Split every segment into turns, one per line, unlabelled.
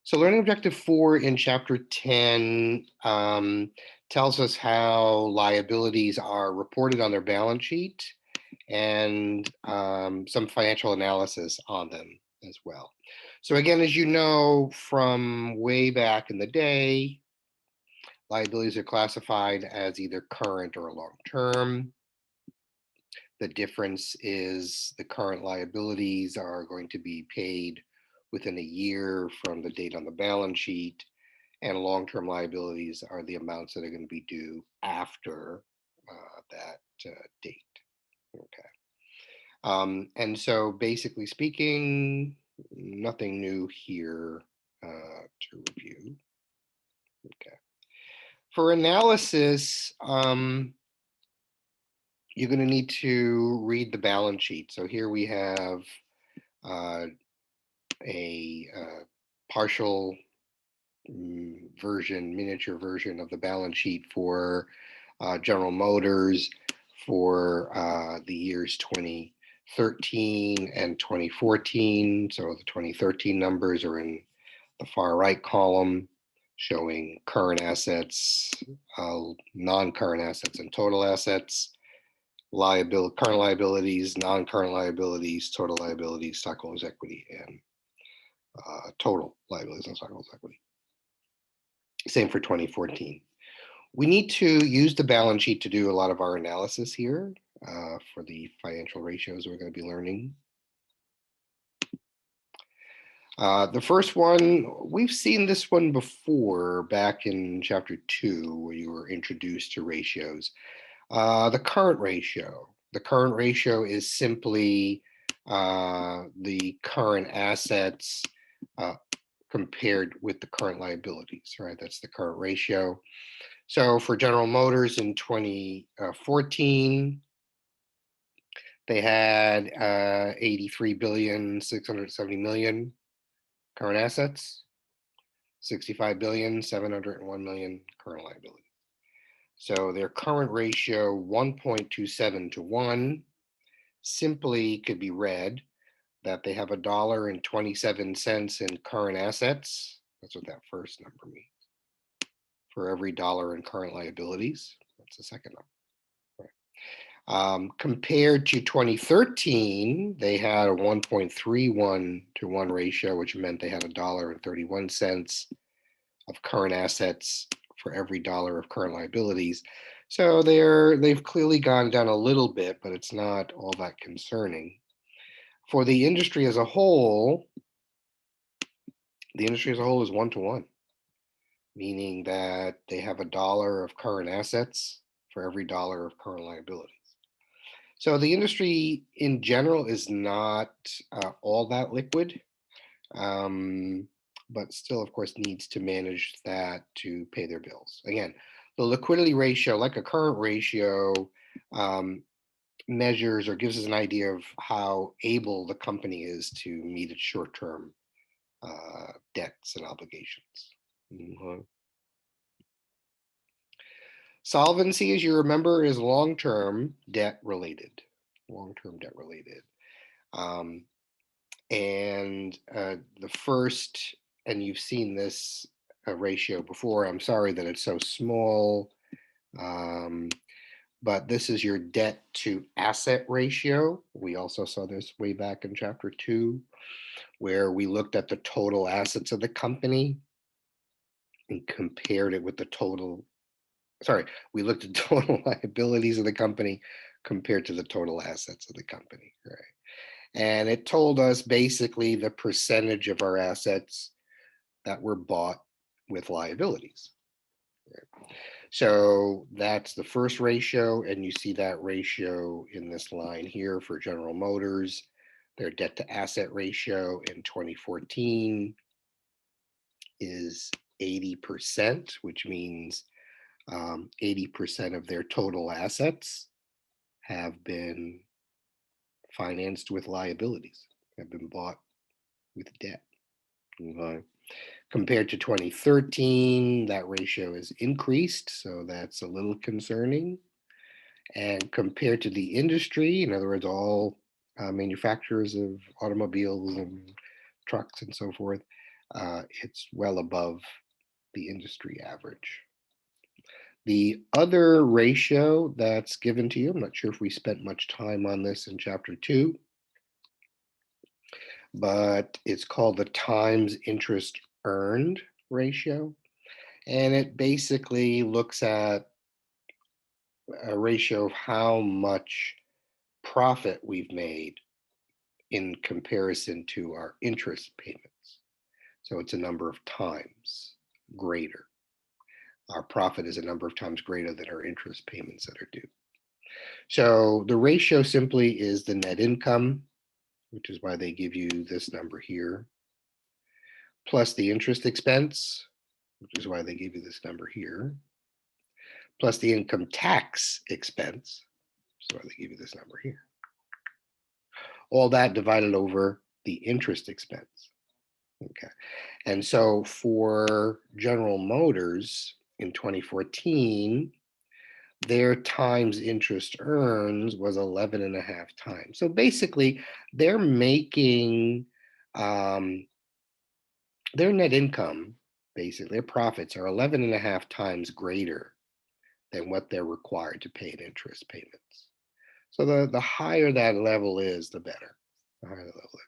So learning objective 4 in chapter 10 tells us how liabilities are reported on their balance sheet and some financial analysis on them as well. So again, as you know from way back in the day, liabilities are classified as either current or long term. The difference is the current liabilities are going to be paid within a year from the date on the balance sheet, and long-term liabilities are the amounts that are going to be due after that date. Okay. And so basically speaking, nothing new here to review. Okay. For analysis, you're going to need to read the balance sheet. So here we have a partial miniature version of the balance sheet for General Motors for the years 2013 and 2014. So the 2013 numbers are in the far right column, showing current assets, non-current assets, and total assets. Current liabilities, non-current liabilities, total liabilities, stockholders' equity, and total liabilities and stockholders' equity. Same for 2014. We need to use the balance sheet to do a lot of our analysis here for the financial ratios we're going to be learning. The first one, we've seen this one before back in chapter 2, where you were introduced to ratios. The current ratio. The current ratio is simply the current assets compared with the current liabilities, right? That's the current ratio. So for General Motors in 2014, they had 83,670,000,000 current assets, 65,701,000,000 current liabilities. So their current ratio, 1.27 to 1, simply could be read that they have $1.27 in current assets. That's what that first number means. For every dollar in current liabilities, that's the second number. Right. Compared to 2013, they had a 1.31 to 1 ratio, which meant they had $1.31 of current assets for every dollar of current liabilities. So they've clearly gone down a little bit, but it's not all that concerning. For the industry as a whole, is 1-to-1, meaning that they have $1 of current assets for every dollar of current liabilities. So the industry in general is not all that liquid, but still, of course, needs to manage that to pay their bills. Again, the liquidity ratio, like a current ratio, measures or gives us an idea of how able the company is to meet its short-term debts and obligations. Mm-hmm. Solvency, as you remember, is long-term debt related. And the first, and you've seen this ratio before, I'm sorry that it's so small, but this is your debt to asset ratio. We also saw this way back in chapter 2, where we looked at the total assets of the company and compared it with the total, we looked at total liabilities of the company compared to the total assets of the company, right? And it told us basically the percentage of our assets that were bought with liabilities. Right? So that's the first ratio, and you see that ratio in this line here for General Motors. Their debt to asset ratio in 2014 is 80%, which means 80% of their total assets have been financed with liabilities, have been bought with debt. Okay. Compared to 2013, that ratio is increased, so that's a little concerning. And compared to the industry, in other words, all manufacturers of automobiles and trucks and so forth, It's well above the industry average. The other ratio that's given to you, I'm not sure if we spent much time on this in chapter 2, but it's called the times interest earned ratio. And it basically looks at a ratio of how much profit we've made in comparison to our interest payments. So it's a number of times greater. Our profit is a number of times greater than our interest payments that are due. So the ratio simply is the net income, which is why they give you this number here, plus the interest expense, which is why they give you this number here, plus the income tax expense, which is why they give you this number here. All that divided over the interest expense. Okay. And so for General Motors in 2014, their times interest earns was 11 and a half times. So basically, they're making their net income, basically, their profits are 11 and a half times greater than what they're required to pay in interest payments. So the higher that level is, the better. The higher the level is.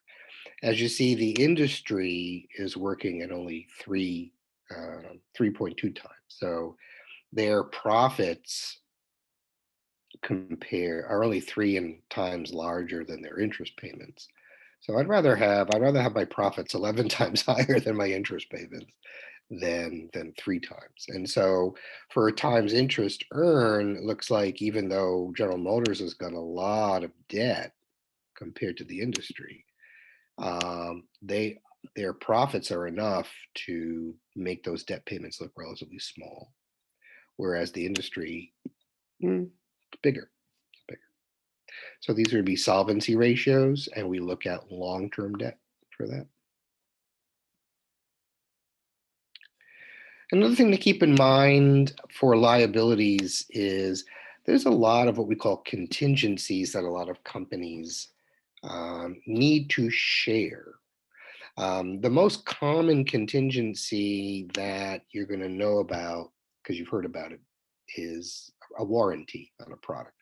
As you see, the industry is working at only 3.2 times. So their profits are only 3 times larger than their interest payments. So I'd rather have my profits 11 times higher than my interest payments than 3 times. And so for times interest earn, it looks like even though General Motors has got a lot of debt compared to the industry, their profits are enough to make those debt payments look relatively small, whereas the industry, it's bigger. So these would be solvency ratios, and we look at long-term debt for that. Another thing to keep in mind for liabilities is there's a lot of what we call contingencies that a lot of companies need to share. The most common contingency that you're going to know about, because you've heard about it, is a warranty on a product.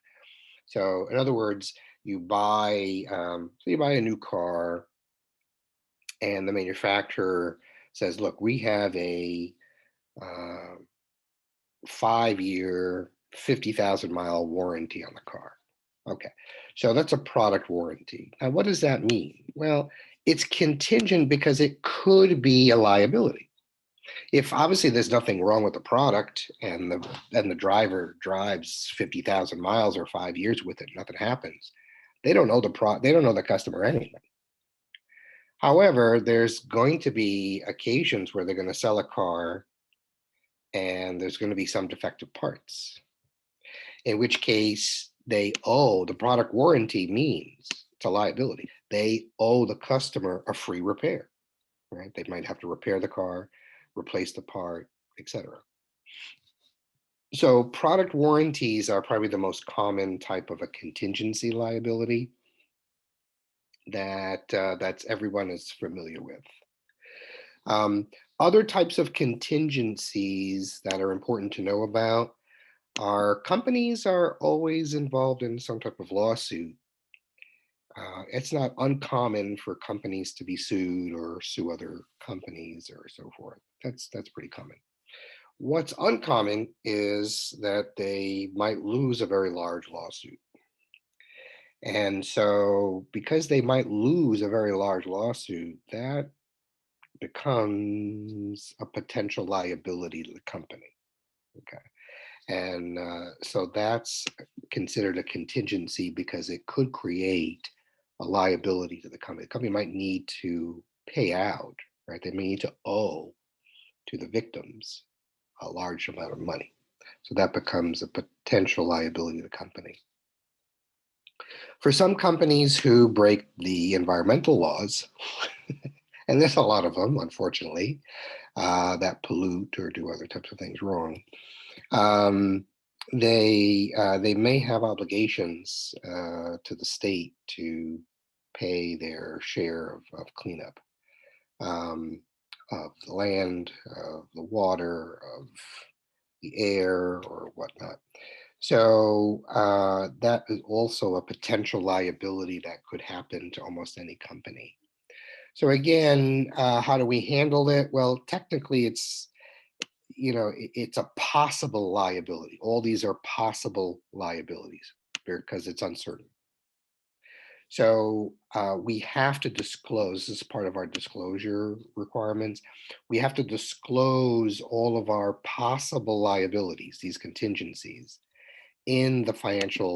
So, in other words, you buy a new car, and the manufacturer says, "Look, we have a 5-year, 50,000-mile warranty on the car." Okay, so that's a product warranty. Now, what does that mean? Well, it's contingent because it could be a liability. If obviously there's nothing wrong with the product and the driver drives 50,000 miles or 5 years with it, nothing happens. They don't know the customer anything. However, there's going to be occasions where they're going to sell a car and there's going to be some defective parts, in which case they owe the product warranty means it's a liability. They owe the customer a free repair, right? They might have to repair the car, replace the part, etc. So product warranties are probably the most common type of a contingency liability that's everyone is familiar with. Other types of contingencies that are important to know about are companies are always involved in some type of lawsuit. It's not uncommon for companies to be sued or sue other companies or so forth. That's pretty common. What's uncommon is that they might lose a very large lawsuit. And so, because they might lose a very large lawsuit, that becomes a potential liability to the company. Okay. And so that's considered a contingency because it could create a liability to the company. The company might need to pay out, right? They may need to owe to the victims a large amount of money. So that becomes a potential liability to the company. For some companies who break the environmental laws, and there's a lot of them, unfortunately, that pollute or do other types of things wrong, they may have obligations to the state to pay their share of cleanup. Um, of the land, of the water, of the air, or whatnot. So that is also a potential liability that could happen to almost any company. So again, how do we handle it? Well, technically, it's a possible liability. All these are possible liabilities because it's uncertain. So we have to disclose, this is part of our disclosure requirements. We have to disclose all of our possible liabilities, these contingencies, in the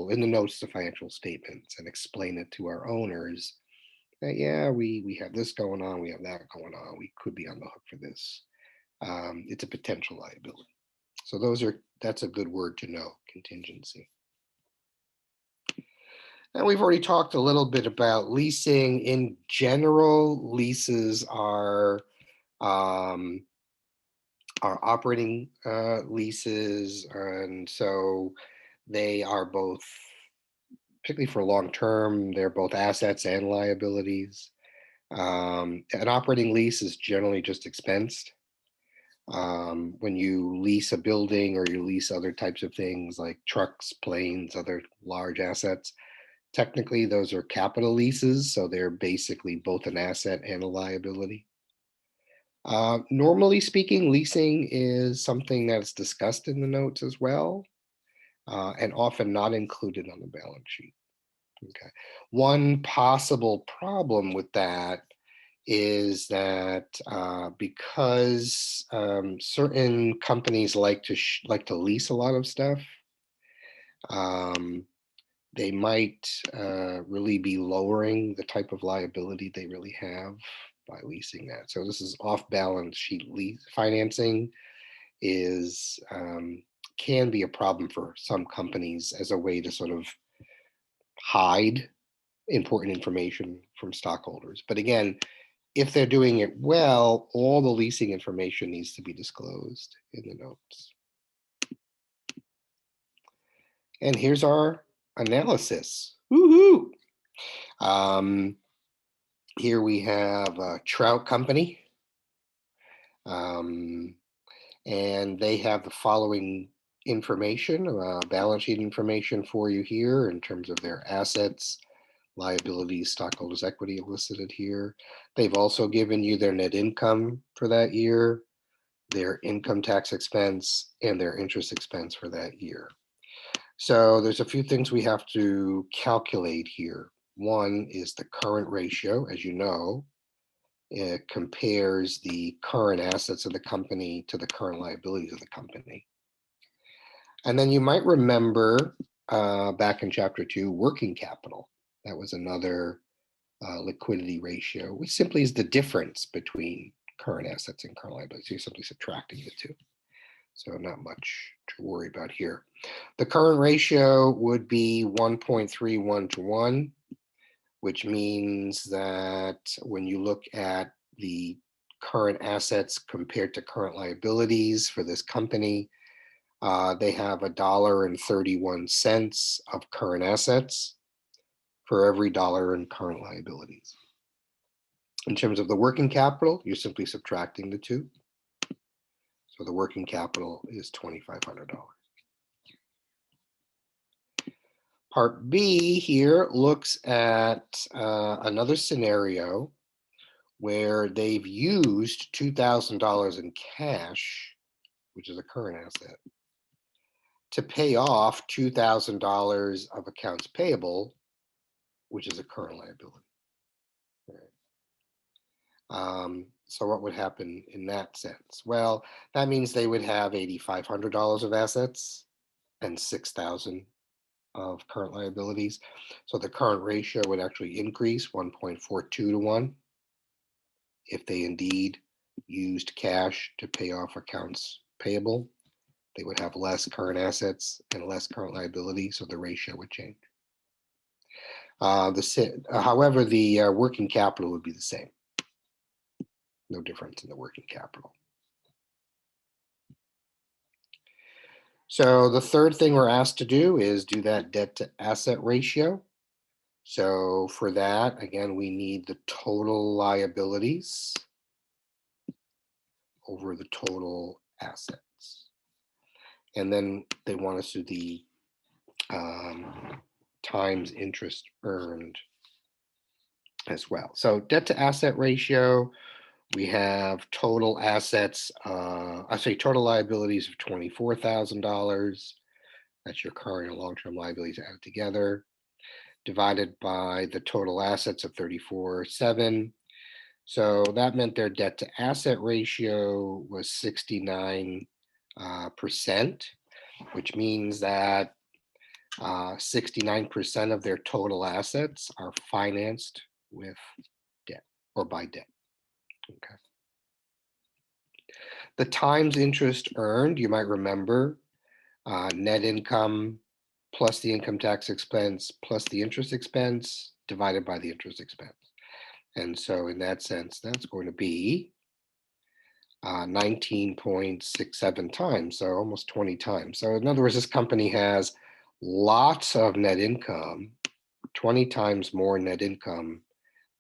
notes to financial statements, and explain it to our owners that, yeah, we have this going on, we have that going on, we could be on the hook for this. It's a potential liability. So that's a good word to know, contingency. And we've already talked a little bit about leasing. In general, leases are operating leases, and so they are both, particularly for long term, they're both assets and liabilities. An operating lease is generally just expensed. When you lease a building or you lease other types of things like trucks, planes, other large assets, technically those are capital leases, so they're basically both an asset and a liability. Normally speaking, leasing is something that's discussed in the notes as well, and often not included on the balance sheet. Okay. One possible problem with that is that because certain companies like to lease a lot of stuff, um, they might really be lowering the type of liability they really have by leasing that. So this is off balance sheet lease financing is can be a problem for some companies as a way to sort of hide important information from stockholders. But again, if they're doing it well, all the leasing information needs to be disclosed in the notes. And here's our analysis. Woohoo! Here we have a trout company, and they have the following information, balance sheet information for you here in terms of their assets, liabilities, stockholders' equity listed here. They've also given you their net income for that year, their income tax expense, and their interest expense for that year. So there's a few things we have to calculate here. One is the current ratio. As you know, it compares the current assets of the company to the current liabilities of the company. And then you might remember back in chapter 2, working capital. That was another liquidity ratio, which simply is the difference between current assets and current liabilities. You're simply subtracting the two. So not much to worry about here. The current ratio would be 1.31 to 1, which means that when you look at the current assets compared to current liabilities for this company, they have $1.31 of current assets for every dollar in current liabilities. In terms of the working capital, you're simply subtracting the two. So the working capital is $2,500. Part B here looks at another scenario where they've used $2,000 in cash, which is a current asset, to pay off $2,000 of accounts payable, which is a current liability. So what would happen in that sense? Well, that means they would have $8,500 of assets and $6,000 of current liabilities. So the current ratio would actually increase 1.42 to 1 if they indeed used cash to pay off accounts payable. They would have less current assets and less current liability, so the ratio would change. However, the working capital would be the same. No difference in the working capital. So the third thing we're asked to do is do that debt to asset ratio. So for that, again, we need the total liabilities over the total assets. And then they want us to do the times interest earned as well. So debt to asset ratio, we have total assets, total liabilities of $24,000. That's your current and long-term liabilities added together, divided by the total assets of 34.7. So that meant their debt to asset ratio was 69%, which means that 69% of their total assets are financed with debt or by debt. Okay. The times interest earned, you might remember, net income plus the income tax expense plus the interest expense divided by the interest expense. And so in that sense, that's going to be 19.67 times, so almost 20 times. So in other words, this company has lots of net income, 20 times more net income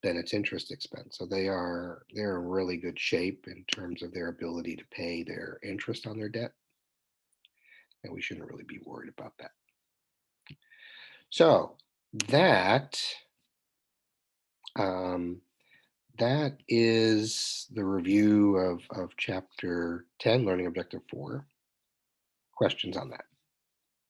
than its interest expense. So they're in really good shape in terms of their ability to pay their interest on their debt. And we shouldn't really be worried about that. So that is the review of chapter 10, learning objective 4. Questions on that?